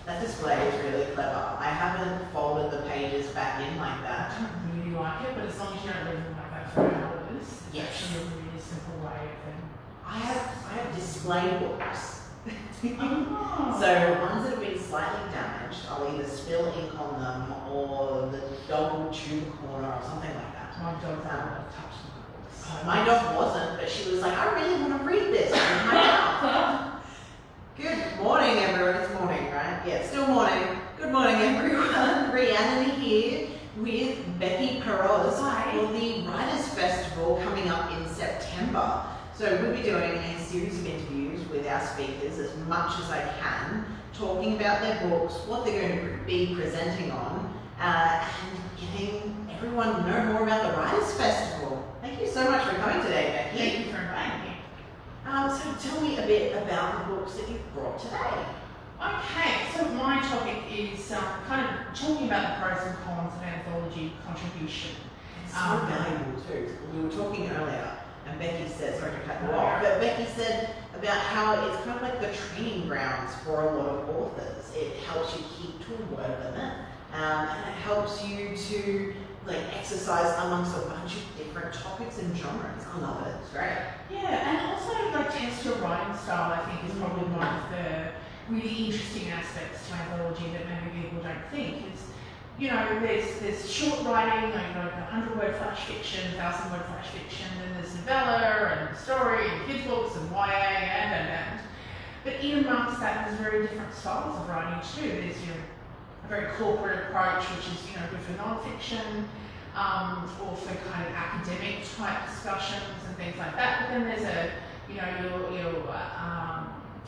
That display is really clever. I haven't folded the pages back in like that. I don't really like it, but as long as you don't leave them like that for hours, it's Yes. actually a really simple way of them. I have display books. Oh. So ones that have been slightly damaged, I'll either spill ink on them or the dog will chew the corner or something like that. My dog won't touch the books. My dog wasn't, but she was like, I really want to read this in my mouth. Good morning, everyone. It's morning, right? Yeah, it's still morning. Good morning, everyone. Rhiannon here with Becky Paroz for the Writers' Festival coming up in September. So we'll be doing a series of interviews with our speakers as much as I can, talking about their books, what they're going to be presenting on, and getting everyone to know more about the Writers' Festival. Thank you so much for coming today, Becky. Thank you for inviting me. So tell me a bit about the books that you've brought today. Okay, so my topic is kind of talking about the pros and cons of anthology contribution. It's so valuable too. We were talking earlier, and Becky said, sorry to cut you off, but Becky said about how it's kind of like the training grounds for a lot of authors. It helps you keep to a word limit, and it helps you to like exercise amongst a bunch of different topics and genres. I love it. It's great. Yeah, and also like test your writing style. I think is probably one of the really interesting aspects to anthology that maybe people don't think is, you know, there's short writing, like, you know, 100-word flash fiction, 1,000-word flash fiction, then there's novella and story and kids books and YA and. But in amongst that, there's very different styles of writing too. There's, you know, a very corporate approach, which is, you know, good for non-fiction, or for kind of academic type discussions and things like that. But then there's a, you know, your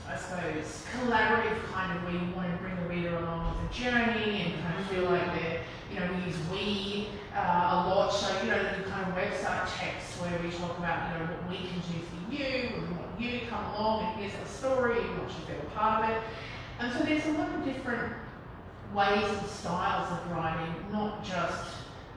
I suppose, collaborative kind of where you want to bring the reader along with the journey and kind of feel like they're, you know, we use we a lot. So, you know, the kind of website text where we talk about, you know, what we can do for you, we want you to come along and here's our story, we want you to feel a part of it. And so there's a lot of different ways and styles of writing, not just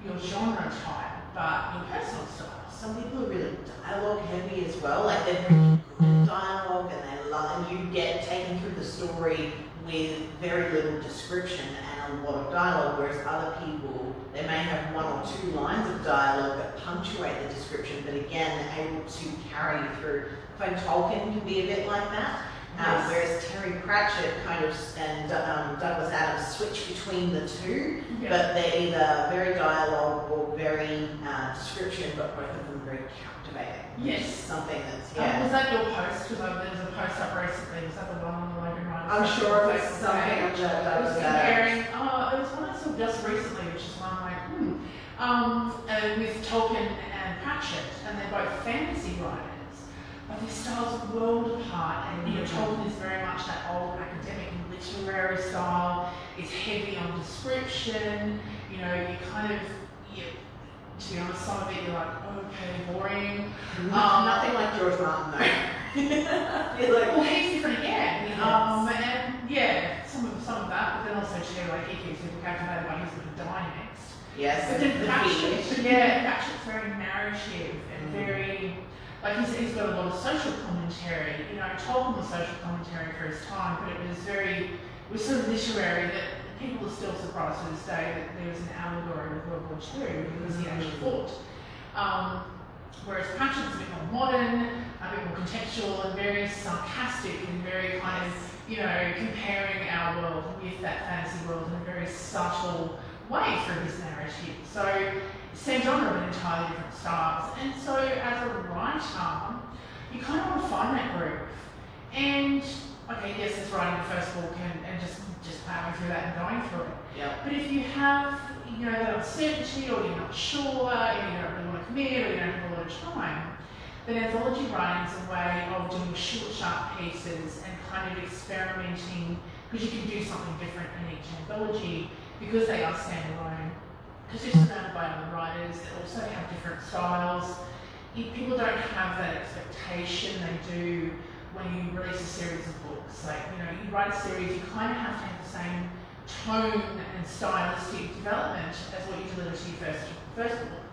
your genre type, but your personal style. Some people are really dialogue heavy as well, like they're pretty good at dialogue and they love, and you get taken through the story with very little description and a lot of dialogue, whereas other people, they may have 1 or 2 lines of dialogue that punctuate the description, but again, able to carry you through. I find Tolkien can be a bit like that. Whereas Terry Pratchett kind of and Douglas Adams switch between the two, but they're either very dialogue or very description, but both of them very captivating. Yes. Something that's, Was that your post? Because there was a post up recently. Was that the one on the Logan Writers? I'm sure it was something on Douglas Adams. It was one I saw just recently, which is one I'm like, with Tolkien and Pratchett, and they're both fantasy writers. But their styles are world apart, and you know, Tolkien is very much that old academic and literary style. It's heavy on description. You know, you kind of, to be honest, some of it you're like, okay, boring. Nothing like George Martin though. Well, he's different again. And some of that, but then also too, like he keeps people captivated by his little dynamics. Yes. But then Pratchett's very narrative and very. Like he's got a lot of social commentary. You know, Tolkien was social commentary for his time, but it was so literary that people are still surprised to this day that there was an allegory with World War II because he actually fought. Whereas Pratchett's a bit more modern, a bit more contextual, and very sarcastic and very kind of, you know, comparing our world with that fantasy world in a very subtle way through his narrative. So, same genre but entirely different styles. And so as a writer, you kind of want to find that groove. And okay, yes, it's writing the first book and just plowing through that and going through it. Yep. But if you have, you know, that uncertainty or you're not sure, and you don't really want to commit or you don't have a lot of time, then anthology writing is a way of doing short, sharp pieces and kind of experimenting, because you can do something different in each anthology because they are standalone. Because you're surrounded by other writers that also have different styles. People don't have that expectation they do when you release a series of books. Like, you know, you write a series, you kind of have to have the same tone and stylistic development as what you deliver to your first book,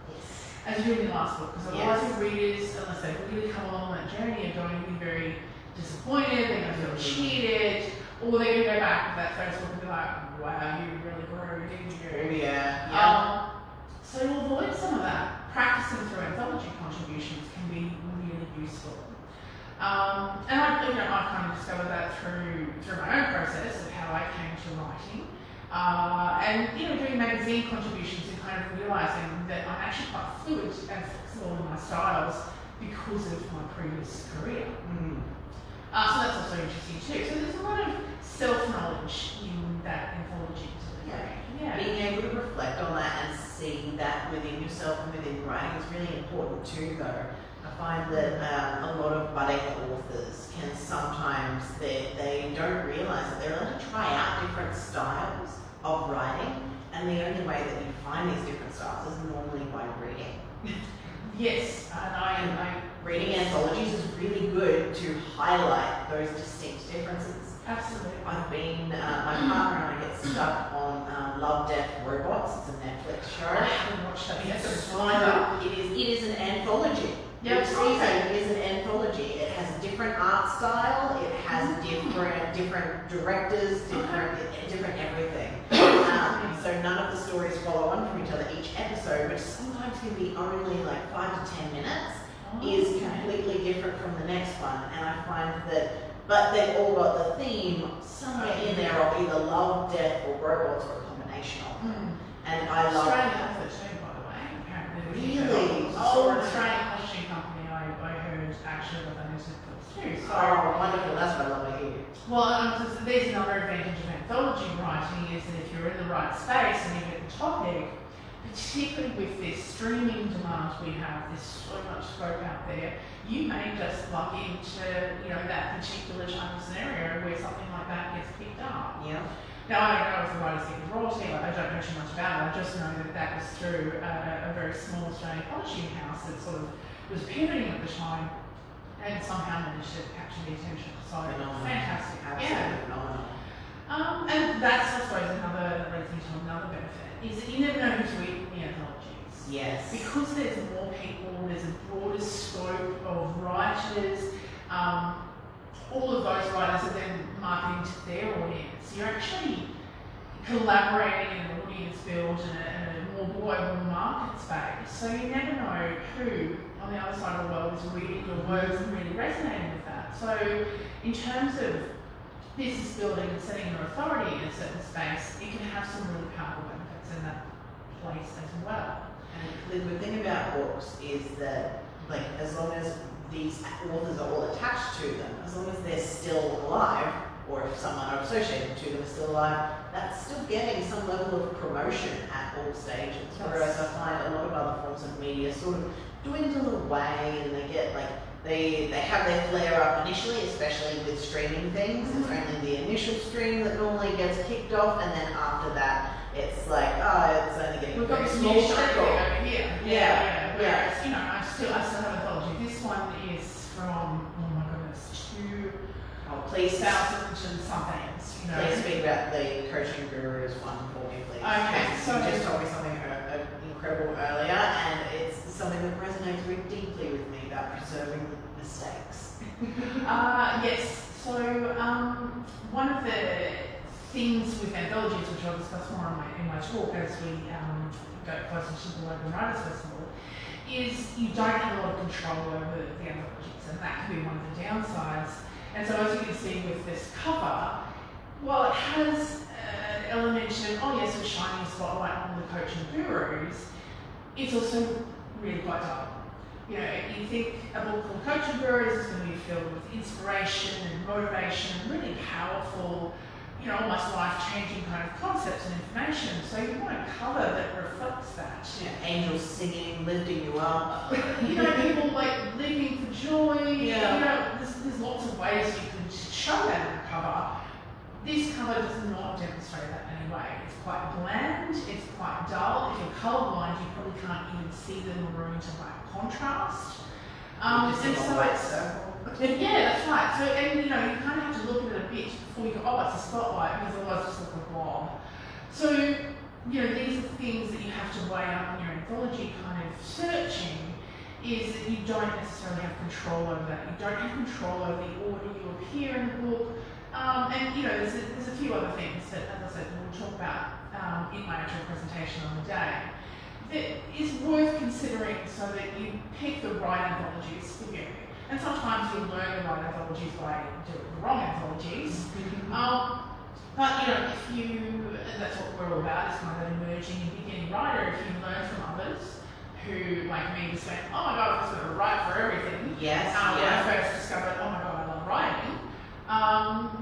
as you do in your last book. Because otherwise your readers, unless they really come along that journey, are going to be very disappointed, they're going to feel cheated, or they're going to go back to that first book and be like, wow, you really grew, didn't you? Yeah. So to avoid some of that, practicing through anthology contributions can be really useful. And I kind of discovered that through my own process of how I came to writing. And doing magazine contributions and kind of realising that I'm actually quite fluid and flexible in my styles because of my previous career. So that's also interesting too. So there's a lot of self-knowledge in that anthology. Yeah. Being able to reflect on that and see that within yourself and within writing is really important too, though. I find that a lot of budding authors can sometimes, they don't realise that they're allowed to try out different styles of writing, and the only way that you find these different styles is normally by reading. Yes, and reading anthologies is really good to highlight those distinct differences. Absolutely. I've been, my partner and I get stuck on Love, Death, Robots. It's a Netflix show. I haven't watched that yet. It is an anthology. Yeah, Each season is an anthology. It has a different art style. It has different directors, different everything. So none of the stories follow on from each other each episode, which sometimes can be only like 5 to 10 minutes, is completely different from the next one. And I find that, but they've all got the theme somewhere in there of either love, death, or robots, or a combination of them. And I love Australian author too, by the way. Apparently. Really? An Australian publishing company I heard actually got that news too. So, oh, wonderful. That's what I love to hear. Well, there's another advantage of anthology writing is that if you're in the right space and you get the topic, particularly with this streaming demand we have, there's so much scope out there, you may just plug into that particular type of scenario where something like that gets picked up. Yeah. Now, I don't know if the writers get the royalty, I don't know too much about it, I just know that was through a very small Australian publishing house that sort of was pivoting at the time and somehow managed to capture the attention. So, fantastic. Absolutely phenomenal. And that's, I suppose, that leads me to another benefit, is that you never know who's reading the anthologies. Yes. Because there's more people, there's a broader scope of writers, all of those writers are then marketing to their audience. You're actually collaborating in an audience build and a more global market space. So you never know who on the other side of the world is reading your words and really resonating with that. So in terms of business building and setting your authority in a certain space, it can have some really powerful benefits in that place as well. And the good thing about books is that, like, as long as these authors are all attached to them, as long as they're still alive, or if someone associated to them is still alive, that's still getting some level of promotion at all stages. Yes. Whereas I find a lot of other forms of media sort of dwindle away, and they get like, they have their flare up initially, especially with streaming things. It's only the initial stream that normally gets kicked off, and then after that, it's like, it's only getting We've got this small new show trickle. over here. Yeah. Whereas, I still have a mythology. This one is from, oh my goodness, Please 2000 and something. Please speak about the coaching gurus one for me, please. Okay, so you just told me something incredible earlier, and it's something that resonates very deeply with me about preserving mistakes. Yes. So one of the things with anthologies, which I'll discuss more in my talk as we go closer to the Logan Writers Festival, is you don't have a lot of control over the anthologies, and that can be one of the downsides. And so as you can see with this cover, while it has an element of, oh yes, we're shining a spotlight on the coaching gurus, it's also really quite dull. You think a book called Coaching Gurus is going to be filled with inspiration and motivation and really powerful, almost life-changing kind of concepts and information. So you want a cover that reflects that. Angels singing, lifting you up. People like leaping for joy. Yeah. There's lots of ways you can show that in a cover. This cover does not demonstrate that in any way. It's quite bland, it's quite dull. If you're colourblind, you probably can't even see the maroon to black contrast. And so yeah, that's right. So, and you kind of have to look at it a bit before you go, oh, it's a spotlight, because otherwise it's just like a blob. So, these are things that you have to weigh up in your anthology kind of searching, is that you don't necessarily have control over that. You don't have control over the order you appear in the book, And you know, there's a few other things that, as I said, we'll talk about in my actual presentation on the day, that is worth considering so that you pick the right anthologies for you. And sometimes you'll learn the right anthologies by doing the wrong anthologies. But you know, and that's what we're all about, is kind of an emerging and beginning writer. If you learn from others who, like me, just went, oh my god, I'm just going to write for everything. Yes. When I first discovered, oh my god, I love writing.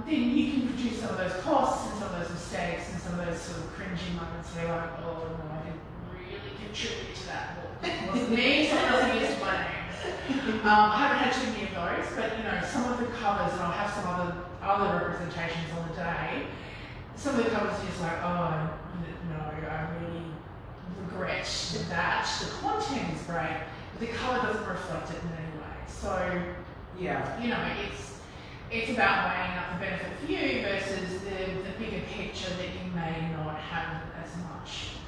Then you can produce some of those costs and some of those mistakes and some of those sort of cringy moments where you're like, oh no, I didn't really contribute to that book. It wasn't me, someone else used my name. I haven't had too many of those, but you know, some of the covers, and I'll have some other representations on the day, some of the covers are just like, oh no, I really regret that. The content is great, but the cover doesn't reflect it in any way. So, yeah, you know, it's about weighing up the benefit for you versus the bigger picture that you may not have as much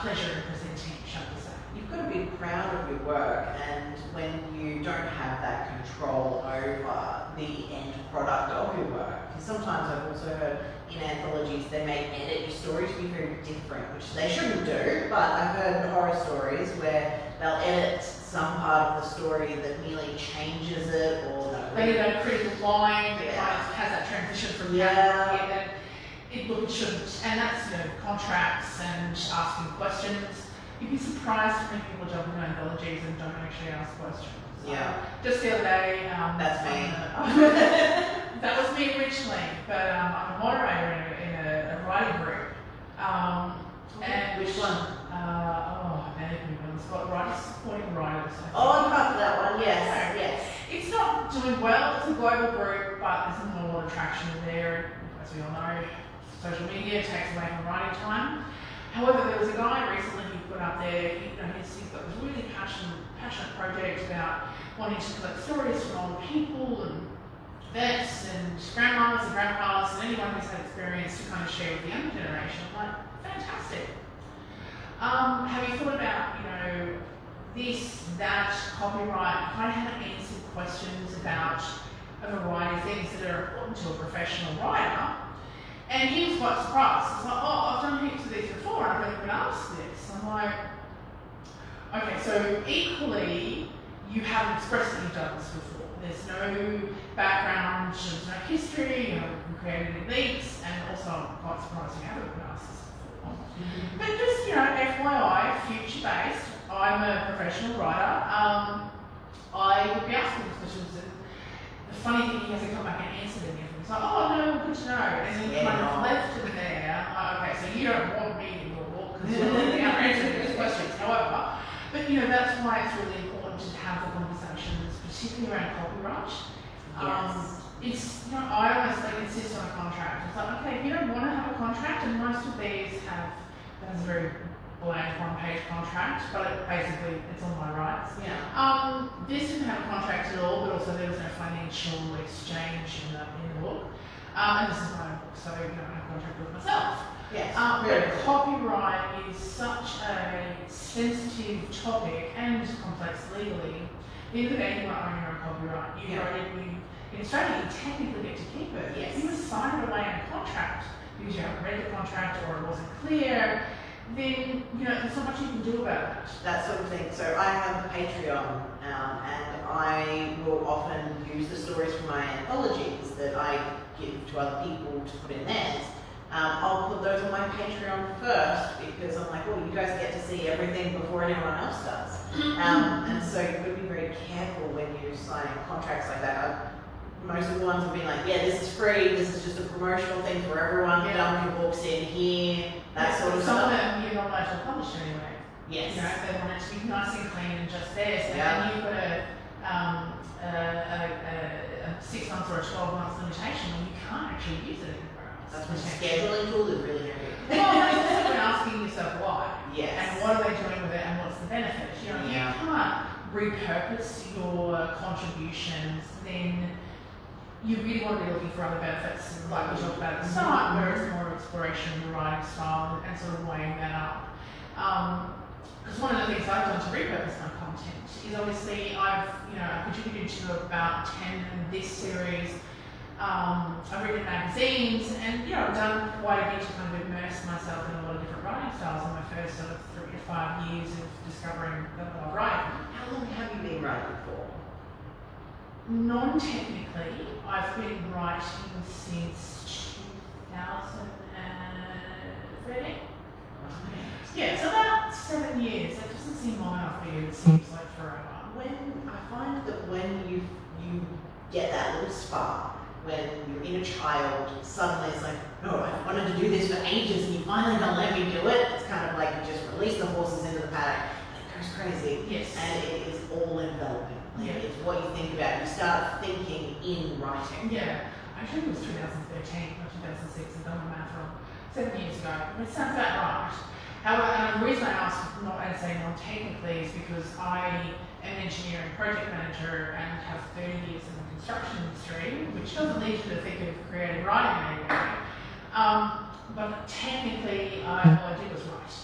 pleasure in presenting, shall we say. you've got to be proud of your work, and when you don't have that control over the end product of your work, because sometimes I've also heard in anthologies they may edit your story to be very different, which they shouldn't do, but I've heard horror stories where they'll edit some part of the story that merely changes it, or They need a critical line that kind of has that transition from that it really shouldn't. And that's, you know, contracts and asking questions. You'd be surprised how many people jump into anthologies and don't actually ask questions. Yeah. Just the other day, That's me. that was me originally, but I'm a moderator in a writing group. And which one? It's got writers supporting writers. Oh, I'm part of that one. Yes, yes. It's not doing well. It's a global group, but there's not a lot of traction there. As we all know, social media takes away from writing time. However, there was a guy recently who put up there, you know, he's got this really passionate project about wanting to collect stories from older people and vets and grandmas and grandpas and anyone who's had experience to kind of share with the younger generation. I'm like, fantastic. Have you thought about, you know, this, that, copyright, kind of how to answer questions about a variety of things that are important to a professional writer? And he was quite surprised. He's like, oh, I've done heaps of these before, and I've never been asked this. I'm like, okay, so equally, you haven't expressed that you've done this before. There's no background, there's no history, you haven't created any leaks, and also I'm quite surprised you haven't been asked this before. But just, you know, FYI, future-based, I'm a professional writer. I would be asking these questions, and the funny thing, he hasn't come back and answered any of them. It's like, oh no, good to know. And then you kind of left it there. Okay, so you don't want me in your book because you're not answering these questions. However, but you know, that's why it's really important to have the conversations, particularly around copyright. It's, you know, I almost like insist on a contract. It's like, okay, if you don't want to have a contract, and most of these have a very blank one-page contract, but basically it's on my rights. Yeah. This didn't have a contract at all, but also there was no financial exchange in the book. And this is my own book, so you know, I have a contract with myself. Yes. But copyright is such a sensitive topic and complex legally. At the end of the day, you are owning your own copyright. In Australia, you technically get to keep it. Yes. If you were signed away in a contract because you haven't read the contract or it wasn't clear, then you know there's not much you can do about it. That sort of thing. So I have a Patreon, and I will often use the stories from my anthologies that I give to other people to put in theirs. I'll put those on my Patreon first because I'm like, well, you guys get to see everything before anyone else does. And so you've got to be very careful when you sign contracts like that. Most of the ones have been like, yeah, this is free, this is just a promotional thing for everyone, dump your books in here, that sort of Some stuff. of them you're not allowed to publish anyway. Yes. You know, if they want it to be nice and clean and just there. So then you've got a 6 months or a 12 months limitation and you can't actually use it anywhere else. That's my scheduling tool is really handy. Well, that's also when asking yourself why. Yes. And what are they doing with it and what's the benefit? You know, you can't repurpose your contributions, then you really want to be looking for other benefits, like we talked about at the start, where it's more exploration of the writing style and sort of weighing that up. Because one of the things I've done to repurpose my content is obviously I've contributed to about 10 in this series. I've written magazines, and I've done quite a bit to kind of immerse myself in a lot of different writing styles in my first sort of 3 to 5 years of discovering that I love writing. How long have you been writing for? Non-technically, I've been writing since 2013. Yeah, so about 7 years. That doesn't seem long enough, but it seems like forever. When I find that when you get that little spark, when your inner child suddenly is like, no, I've wanted to do this for ages and you finally gonna let me do it. It's kind of like you just release the horses into the paddock and it goes crazy. Yes. And it is all enveloping. Like Yeah. it's what you think about. You start thinking in writing. Yeah, I think it was 2013 or 2006. I've done my math wrong. 7 years ago. It sounds about right. However, and the reason I asked not to say non-technically is because I am an engineering project manager and have 30 years in the construction industry, which doesn't lead to the thick of creative writing anyway. But technically, all I did was write.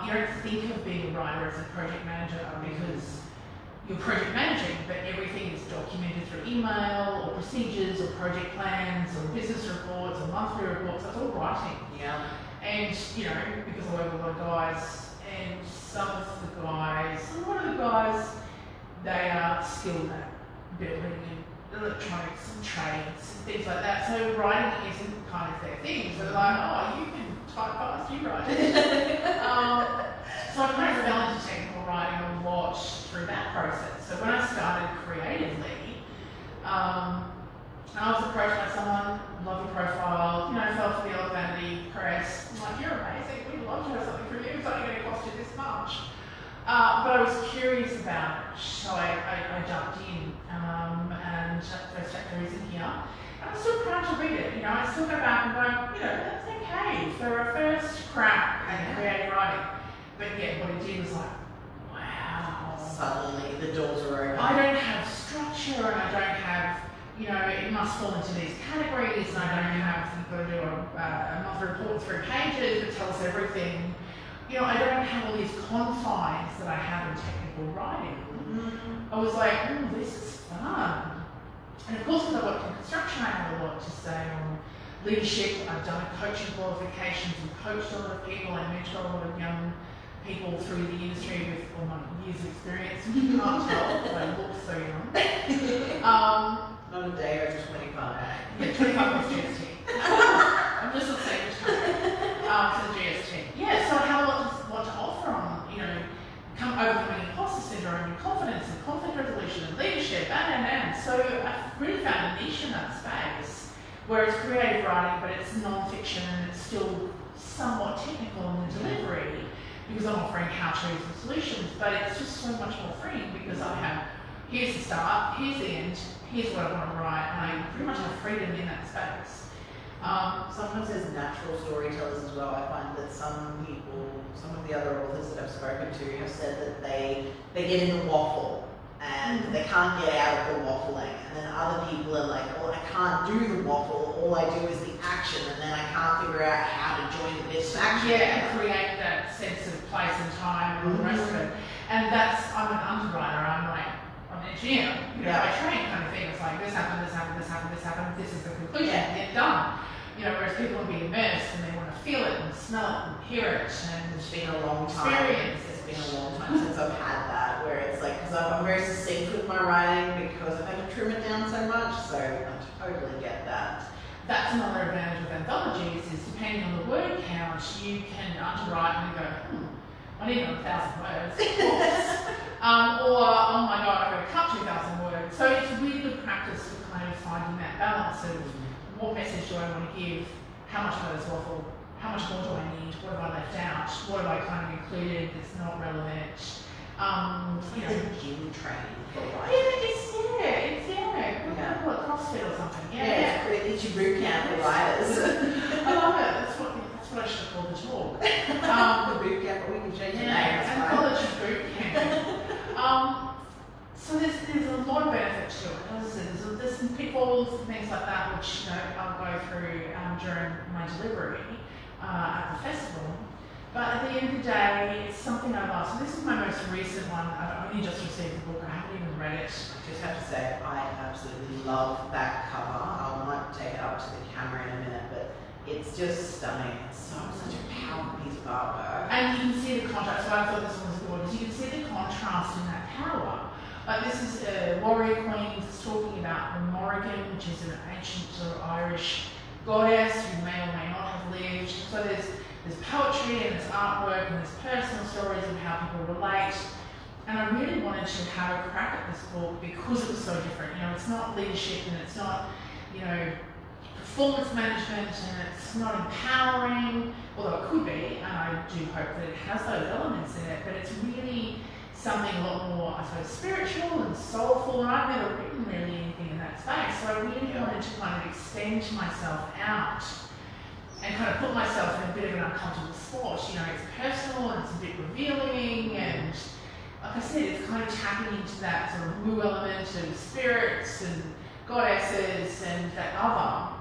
You don't think of being a writer as a project manager because you're project managing, but everything is documented through email or procedures or project plans or business reports or monthly reports. That's all writing. Yeah. And, because I work with a lot of guys, and a lot of the guys, they are skilled at building and electronics and trades and things like that. So writing isn't kind of their thing. So they're like, oh, you can type fast, you write. So I kind of fell into technical writing a lot through that process. So when I started creatively, I was approached by someone, loved your profile, fell for the old vanity press. I'm like, you're amazing, we'd love to have something from you, it's only going to cost you this much. But I was curious about it, so I jumped in, and first chapter is in here. And I'm still proud to read it, I still go back and go, that's okay for a first crack at creative writing. But yeah, what it did was like, wow. Suddenly the doors are open. I don't have structure and I don't have, it must fall into these categories and I don't have, you've got to do a monthly report 3 pages that tells everything. I don't have all these confines that I have in technical writing. I was like, this is fun. And of course, because I worked in construction, I have a lot to say on leadership. I've done coaching qualifications and coached a lot of people. I mentor a lot of young people through the industry with all my years of experience. You can't tell, but I look so young. Not a day over 25. Yeah, 25 plus GST. I'm just not saying which time. For the GST. Yeah, so I have a lot to offer on, come overcoming imposter syndrome and confidence and conflict resolution and leadership and. So I've really found a niche in that space where it's creative writing, but it's non-fiction and it's still somewhat technical in the delivery because I'm offering how-tos and solutions, but it's just so much more freeing because I have, here's the start, here's the end, here's what I want to write, and I pretty much have freedom in that space. Sometimes as natural storytellers as well, I find that some of the other authors that I've spoken to have said that they get in the waffle and they can't get out of the waffling, and then other people are like, well, I can't do the waffle, all I do is the action, and then I can't figure out how to join the bits of action. Yeah, and create that sense of place and time and all the rest of it. And I'm an underwriter, I'm an engineer, by training kind of thing. It's like this happened, this happened, this happened, this happened, this is the conclusion, it's done. Whereas people want to be immersed and they want to feel it and smell it and hear it and It's been a long time. experience. It's been a long time since I've had that, where it's like, because I'm very succinct with my writing because I've had to trim it down so much, so I totally get that. That's another advantage of anthologies is depending on the word count, you can underwrite and go, I need 1,000 words, of course. Or, oh my god, I've got to cut 2,000 words. So it's really good practice for kind of finding that balance of what message do I want to give, how much of it is waffle, how much more do I need, what have I left out, what have I kind of included that's not relevant. The gym training for writing. It's CrossFit or something. It's your boot camp for writers. I love it. That's what I should have called the talk. The boot camp, but we can change the name. Anthology boot camp. So there's a lot of benefit to it. As I said, there's some pitfalls and things like that which I'll go through during my delivery at the festival. But at the end of the day, it's something I love. So this is my most recent one. I've only just received the book. I haven't even read it. I just have to say, I absolutely love that cover. I might take it up to the camera in a minute, but it's just stunning. It's such a powerful piece of artwork. And you can see the contrast. So I thought this one was gorgeous. You can see the contrast in that power. Like this is a warrior queen. It's talking about the Morrigan, which is an ancient sort of Irish goddess who may or may not have lived. So there's poetry and there's artwork and there's personal stories of how people relate. And I really wanted to have a crack at this book because it was so different. You know, it's not leadership and it's not, you know, performance management and it's not empowering, although it could be, and I do hope that it has those elements in it, but it's really something a lot more, I suppose, spiritual and soulful, and I've never written really anything in that space, so I really wanted to kind of extend myself out and kind of put myself in a bit of an uncomfortable spot. You know, it's personal and it's a bit revealing, and like I said, it's kind of tapping into that sort of woo element of spirits and goddesses and that other.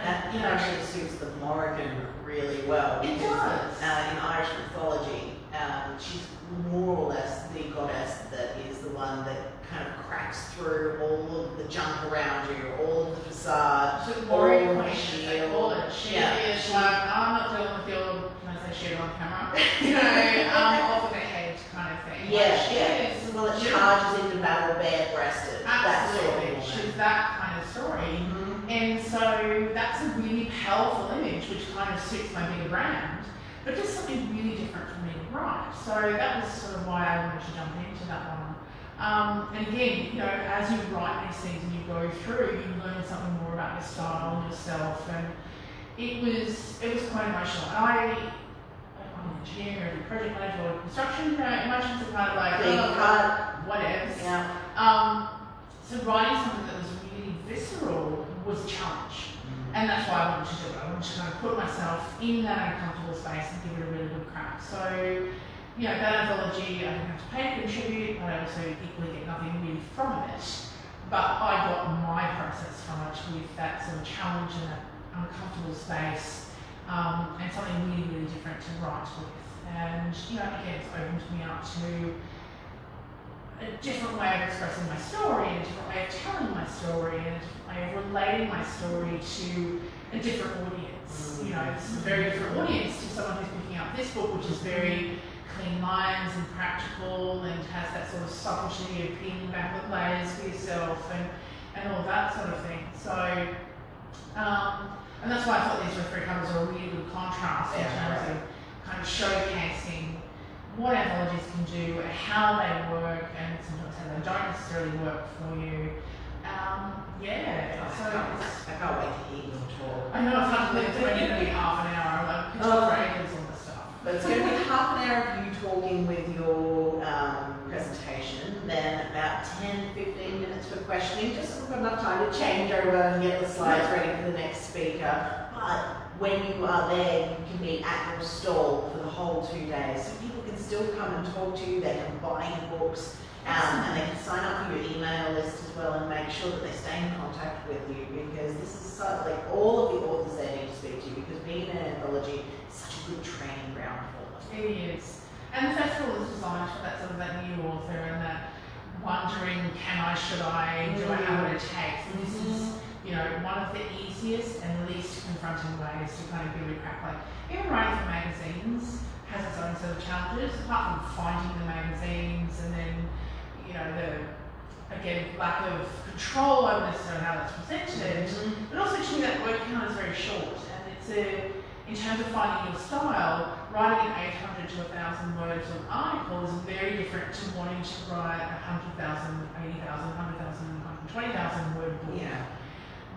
And, you know, actually suits the Morrigan really well. It does. In Irish mythology, she's more or less the goddess that is the one that kind of cracks through all of the junk around you, all of the facade, So all warrior of the queen, as they call it. She is like, I'm not dealing with your, can I say shit on camera? You know, off of the head kind of thing. Yeah, Like, she is. Well, it charges into battle bare-breasted. That sort of Absolutely. woman. She's that kind of story. Mhm. And so that's a really powerful image which kind of suits my bigger brand, but just something really different for me to write. So that was sort of why I wanted to jump into that one. And again, you know, as you write these things and you go through, you learn something more about your style and yourself, and it was quite emotional. And I'm an engineer and project manager or construction, you know, emotions are kind of like, whatever. Yeah. So writing something that was really visceral was a challenge. And that's why I wanted to do it. I wanted to kind of put myself in that uncomfortable space and give it a really good crack. So, you know, that anthology, I didn't have to pay to contribute, but I also equally get nothing really from it. But I got my process from it with that sort of challenge and that uncomfortable space, and something really, really different to write with. And, you know, again, it's opened me up to a different way of expressing my story, and a different way of telling my story, and a different way of relating my story to a different audience. You know, this is a very different audience to someone who's picking up this book, which is very clean lines and practical and has that sort of subtlety of peeling back the layers for yourself and all that sort of thing. So, and that's why I thought these three covers are a really good contrast in terms of kind of showcasing what anthologies can do, how they work, and sometimes how they don't necessarily work for you. So I can't wait to hear your talk. I know it's not going to be half an hour, like picture frames and all this stuff. But it's going to be half an hour of you talking with your presentation, then about 10-15 minutes for questioning, just so we've got enough time to change over and get the slides ready for the next speaker. But when you are there, you can be at your stall for the whole 2 days. So people can still come and talk to you, they can buy your books, and they can sign up for your email list as well and make sure that they stay in contact with you, because this is like all of the authors they need to speak to you, because being in an anthology is such a good training ground for them. It is. And the festival is designed for that sort of that new author and that wondering, can I, should I, do I have what it takes? And this is, you know, one of the easiest and least confronting ways to kind of give it a crack. Like, even writing for magazines has its own set of challenges, apart from finding the magazines and then, you know, the, again, lack of control over necessarily how that's presented, but also to me that word count is very short, and it's in terms of finding your style, writing an 800 to 1,000 words of an article is very different to wanting to write 100,000, 80,000, 100,000, 120,000 word book. Yeah.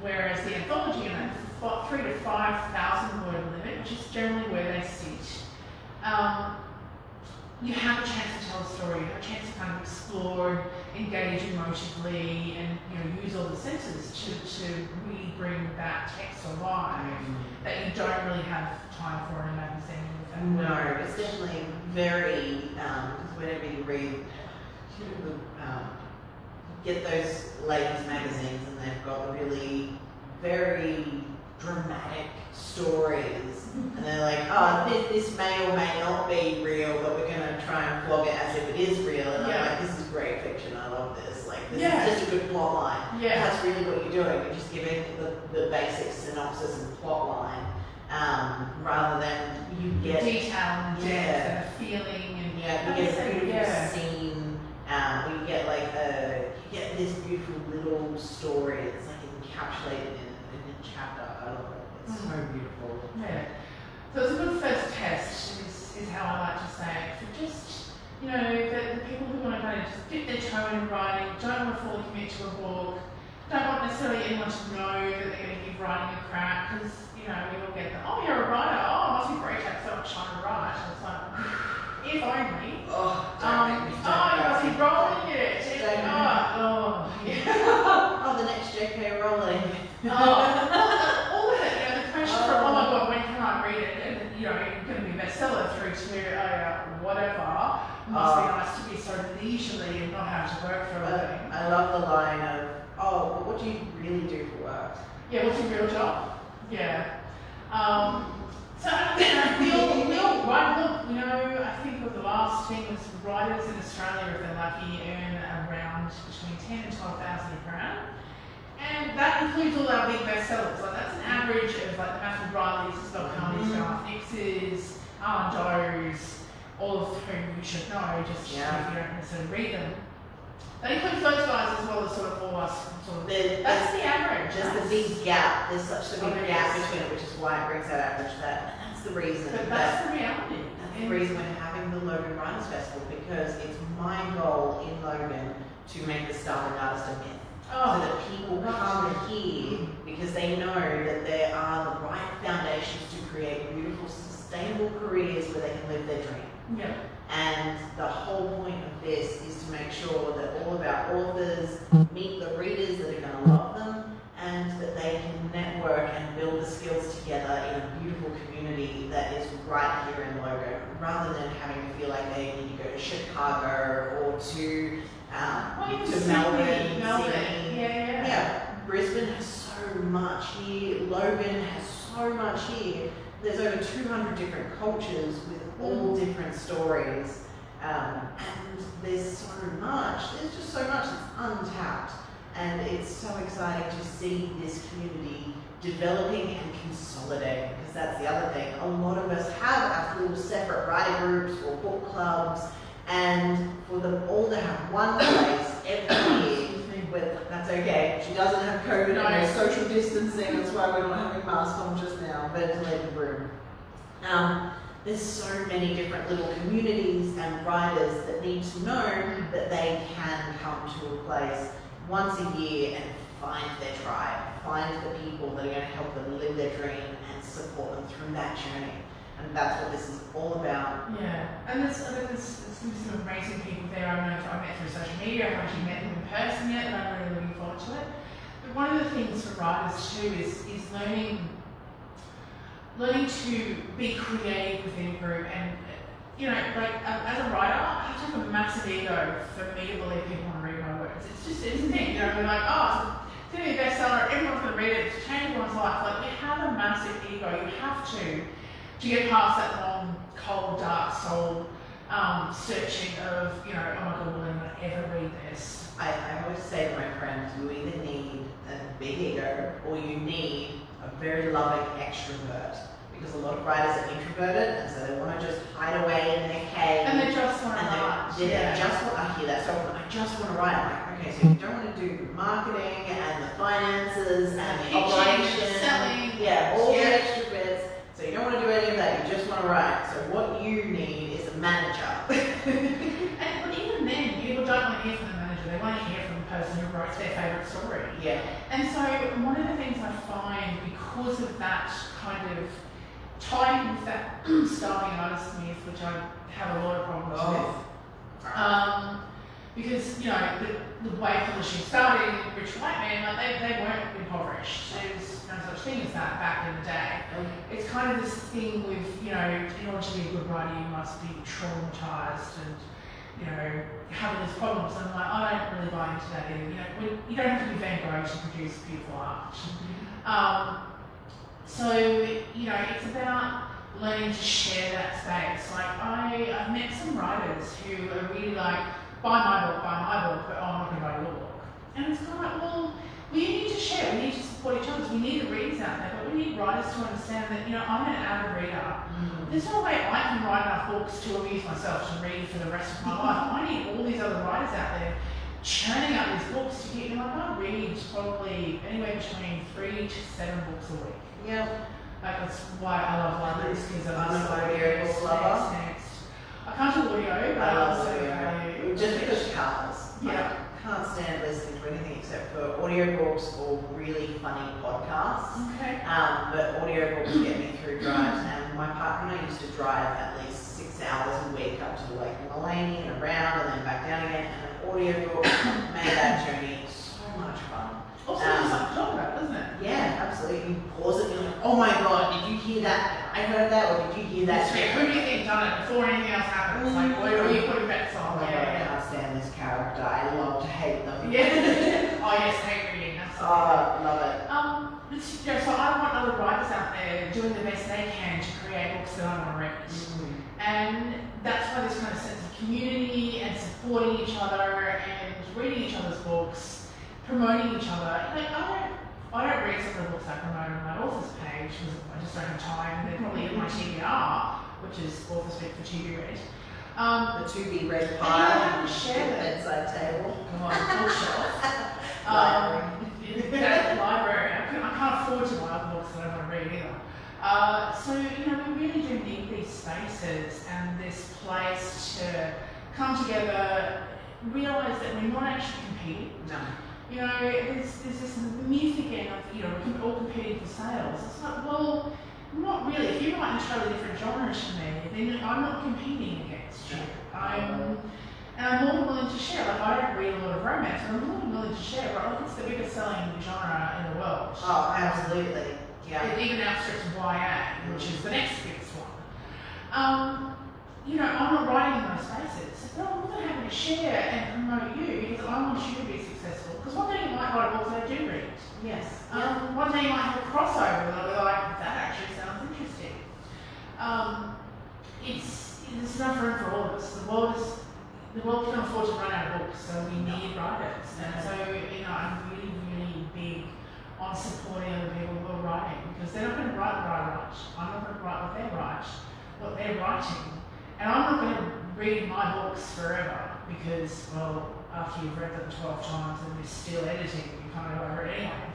Whereas the anthology, you know, 3,000 to 5,000 word limit, which is generally where they sit, you have a chance to tell a story, you have a chance to kind of explore, engage emotionally, and, you know, use all the senses to really bring that text alive that you don't really have time for in a magazine. No, it's definitely very, because whenever you read, get those ladies' magazines and they've got really very dramatic stories And they're like, oh, this may or may not be real, but we're going to try and flog it as if it is real. And I'm like, this is great fiction. I love this. Like, this is just a good plot line. Yeah. That's really what you're doing. You're just giving the basic synopsis and plot line, rather than you get detail and depth and a feeling and you get a beautiful scene. You get like you get this beautiful little story. It's like encapsulated in a chapter. I love it. It's so beautiful. Yeah. So it's a good first test, is how I like to say it. For just, the people who want to kind of just dip their toe in writing, don't want to fully commit to a book, don't want necessarily anyone to know that they're going to give writing a crack, because, we all get the, oh, you're a writer, oh, it must be great to have so much time to write. And it's like, if only. Oh, don't make me you must be rolling it. The next J.K. Rowling. All of it, the pressure from, oh my god, when can I read it? And, you're going to be a bestseller through to, whatever. Must be nice to be so leisurely and not have to work for a living. I love the line of, but what do you really do for work? Yeah, what's your real job? Yeah. So, we all write, I think the last thing was writers in Australia, if they're lucky, earn around between 10 and 12,000 per annum. And that includes all our big bestsellers. Like, that's an average of like the Matthew Rileys, the Scott Carney's, Garth Nix's, Alan Doe's, all of whom you should know, just if you don't necessarily read them. That includes those guys as well as sort of all us. That's the average. There's the big gap. There's such a big gap between it, which is why it brings that average. That's the reason. But that's the reality. That's the reason we're having the Logan Writers Festival, because it's my goal in Logan to make the starving artist a myth. So that people come here because they know that there are the right foundations to create beautiful, sustainable careers where they can live their dream. Yeah. And the whole point of this is to make sure that all of our authors meet the readers that are going to love them, and that they can network and build the skills together in a beautiful community that is right here in Logan, rather than having to feel like they need to go to Chicago or to Melbourne. Sydney. Yeah. Brisbane has so much here. Logan has so much here. There's over 200 different cultures with all different stories, and there's so much. There's just so much that's untapped, and it's so exciting to see this community developing and consolidating. Because that's the other thing. A lot of us have our little separate writing groups or book clubs, and for them all to have one place every year. That's okay. She doesn't have COVID and no social distancing. That's why we're not having masks on just now. Ventilated room. There's so many different little communities and writers that need to know that they can come to a place once a year and find their tribe, find the people that are going to help them live their dream and support them through that journey. And that's what this is all about. Yeah, and there's some amazing people there. I met through social media. I haven't actually met them in person yet, and I'm really looking forward to it. But one of the things for writers too is learning to be creative within a group. And as a writer, I have to have a massive ego for me to believe people want to read my words. It's a thing. We're like, it's going to be a bestseller. Everyone's going to read it. It's changed everyone's life. Like, you have a massive ego. You have to get past that long, cold, dark soul searching of, oh my god, will anyone ever read this? I always say to my friends, you either need a big ego or you need a very loving extrovert. Because a lot of writers are introverted, and so they want to just hide away in their cave. And they just want to write. I hear that so often. I just want to write. I'm like, okay, so you don't want to do marketing and the finances and the operations, selling, all the extra bits. So you don't want to do any of that, you just want to write. So what you need is a manager. But even then, people don't want to hear from the manager, they want to hear from the person who writes their favourite story. Yeah. And so one of the things I find, because of that kind of tying with that starving artist myth, which I have a lot of problems with, because the way publishing started, Rich White Man, like they weren't impoverished. There's no such thing as that back in the day. It's kind of this thing with, in order to be a good writer, you must be traumatized and, having these problems. And I'm like, I don't really buy into that either. You don't have to be Van Gogh to produce beautiful art. So, it's about learning to share that space. Like I've met some writers who are really like, buy my book, but I'm not going to buy your book. And it's kind of like, well, we need to share, we need to support each other. We need the readers out there, but we need writers to understand that, I'm an avid reader. There's no way I can write enough books to amuse myself, to read for the rest of my life. I need all these other writers out there churning out these books to get, I read probably anywhere between 3 to 7 books a week. Yeah. Like that's why I love libraries, because I'm an audiobook lover. I can't do audio, but I I love also audio. value Just because cars. Yeah. I can't stand listening to anything except for audiobooks or really funny podcasts. Okay. But audiobooks get me through drives, and my partner and I used to drive at least 6 hours a week up to Lake Mullany and around and then back down again, and an audiobook made that journey so much fun. Also, there's something to talk about, doesn't it? Yeah, absolutely. You pause it and you're like, oh my god, did you hear that? I heard that, or did you hear that? Who do you think done it before anything else happens? Like, where are you putting bets on? Oh my god, I can't stand this character. I love to hate them. Yeah. Oh yes, hate reading. Absolutely. Oh, love it. So I want other writers out there doing the best they can to create books that I want to read. And that's why this kind of sense of community and supporting each other and reading each other's books, promoting each other. Like I don't read some of the books I promote on my author's page because I just don't have time. They're probably in my TBR, which is author speak for to be read. The to be read and pile, you share the that. bedside table. Come on, bookshelf. Library. That library. I can't afford to buy other books that I don't want to read either. So, we really do need these spaces and this place to come together, realise that we're not actually competing. No. There's this myth again of, we're all competing for sales. It's like, well, not really. If you write in totally different genres to me, then I'm not competing against you. And I'm more than willing to share. Like, I don't read a lot of romance, but I'm more than willing to share. Right? Like, it's the biggest selling genre in the world. Oh, absolutely. Yeah. It even outstrips YA, which is the next biggest one. I'm not writing in those spaces. But I'm more than happy to share and promote you because I want you to be successful. Because one day you might write books that I do read. Yes. One day you might have a crossover and I'll be like, that actually sounds interesting. It's enough room for all of us. The world can afford to run out of books, so we need writers. And so, I'm really, really big on supporting other people who are writing because they're not going to write what I write. I'm not going to write what they're writing. And I'm not going to read my books forever because, well, after you've read them 12 times and you're still editing, you kind of over it anyway.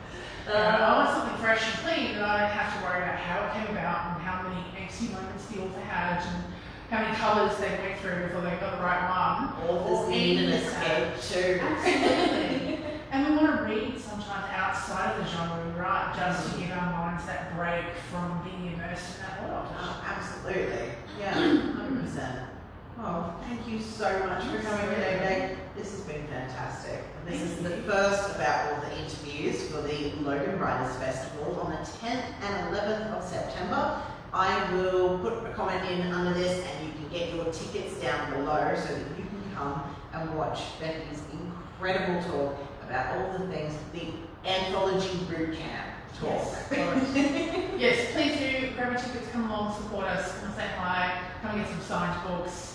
I want something fresh and clean that I don't have to worry about how it came about and how many angsty moments the author had and how many colours they went through before they got the right one. Authors need an escape too. Absolutely. And we want to read sometimes outside of the genre we write just to give our minds that break from being immersed in that world. Oh, absolutely. Yeah, 100%. Oh, thank you so much for coming today, Meg. This has been fantastic. This is the first of our author interviews for the Logan Writers Festival on the 10th and 11th of September. I will put a comment in under this and you can get your tickets down below so that you can come and watch Becky's incredible talk about all the things, the anthology boot camp talk. Yes, please do grab your tickets, come along, support us, come and say hi, come and get some signed books.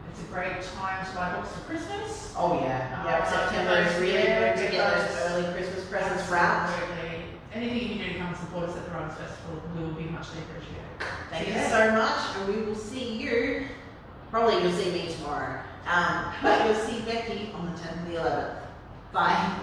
It's a great time to buy books for Christmas. Oh yeah, September is really good to get those early Christmas presents wrapped. Absolutely. Anything you can do to come and support us at the Paroz Festival will be much appreciated. Thank you so much, and we will see you. Probably you'll see me tomorrow, but you'll see Becky on the 10th and the 11th. Bye.